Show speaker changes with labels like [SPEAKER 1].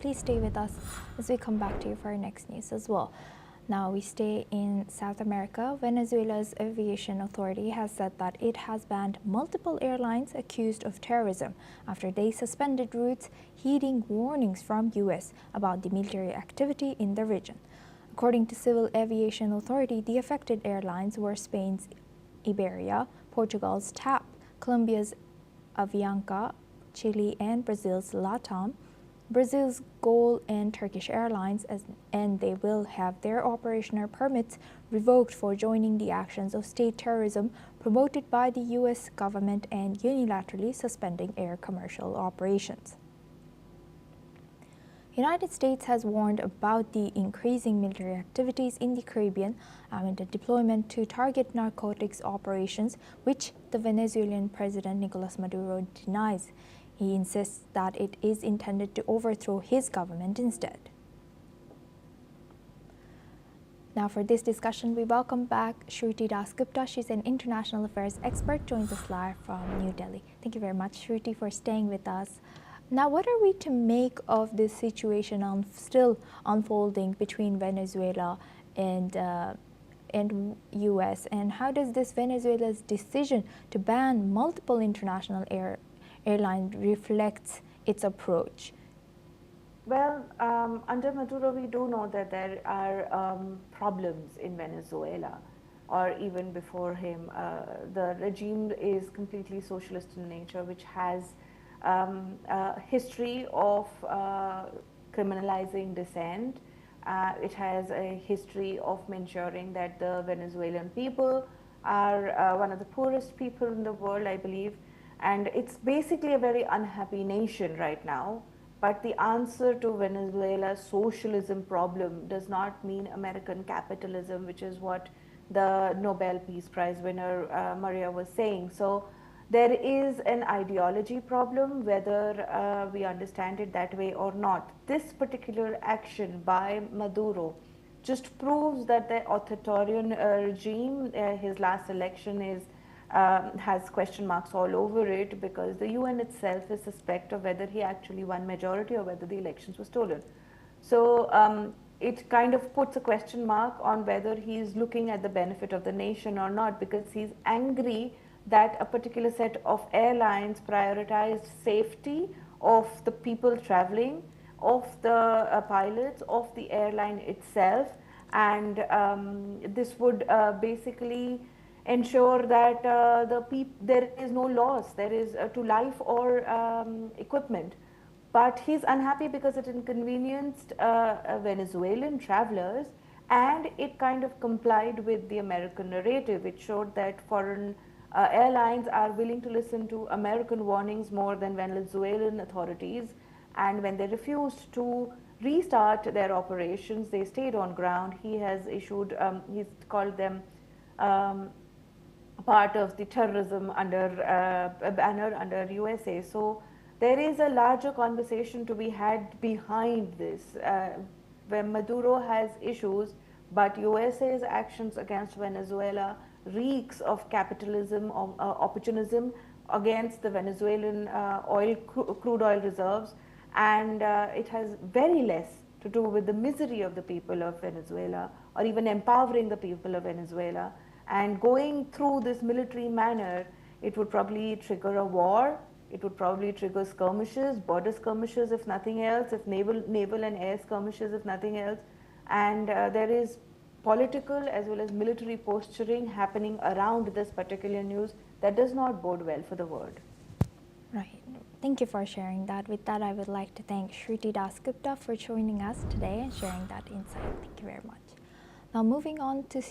[SPEAKER 1] Please stay with us as we come back to you for our next news as well. Now we stay in South America. Venezuela's aviation authority has said that it has banned multiple airlines accused of terrorism after they suspended routes, heeding warnings from US about the military activity in the region. According to Civil Aviation Authority, the affected airlines were Spain's Iberia, Portugal's TAP, Colombia's Avianca, Chile and Brazil's LATAM, Brazil's GOL and Turkish Airlines, and they will have their operational permits revoked for joining the actions of state terrorism promoted by the U.S. government and unilaterally suspending air commercial operations. United States has warned about the increasing military activities in the Caribbean amid a deployment to target narcotics operations, which the Venezuelan President Nicolas Maduro denies. He insists that it is intended to overthrow his government instead. Now for this discussion, we welcome back Shruti Dasgupta. She's an international affairs expert, joins us live from New Delhi. Thank you very much, Shruti, for staying with us. Now, what are we to make of this situation still unfolding between Venezuela and U.S., and how does this Venezuela's decision to ban multiple international airlines reflect its approach?
[SPEAKER 2] Well, under Maduro, we do know that there are problems in Venezuela, or even before him. The regime is completely socialist in nature, which has a history of criminalizing dissent. It has a history of ensuring that the Venezuelan people are one of the poorest people in the world, I believe. And it's basically a very unhappy nation right now. But the answer to Venezuela's socialism problem does not mean American capitalism, which is what the Nobel Peace Prize winner Maria was saying. So there is an ideology problem, whether we understand it that way or not. This particular action by Maduro just proves that the authoritarian regime, his last election has question marks all over it, because the UN itself is suspect of whether he actually won majority or whether the elections were stolen. So it kind of puts a question mark on whether he is looking at the benefit of the nation or not, because he's angry that a particular set of airlines prioritized safety of the people traveling, of the pilots, of the airline itself, and this would basically ensure that there is no loss, there is to life or equipment. But he's unhappy because it inconvenienced Venezuelan travelers, and it kind of complied with the American narrative. It showed that foreign airlines are willing to listen to American warnings more than Venezuelan authorities, and when they refused to restart their operations, they stayed on ground. He has issued, he's called them part of the terrorism under a banner under USA. So there is a larger conversation to be had behind this, where Maduro has issues, but USA's actions against Venezuela reeks of capitalism, opportunism against the Venezuelan crude oil reserves, and it has very less to do with the misery of the people of Venezuela, or even empowering the people of Venezuela. And going through this military manner, it would probably trigger a war. It would probably trigger skirmishes, border skirmishes if nothing else, if naval and air skirmishes if nothing else. And there is political as well as military posturing happening around this particular news that does not bode well for the world.
[SPEAKER 1] Right. Thank you for sharing that. With that, I would like to thank Shruti Dasgupta for joining us today and sharing that insight. Thank you very much. Now moving on to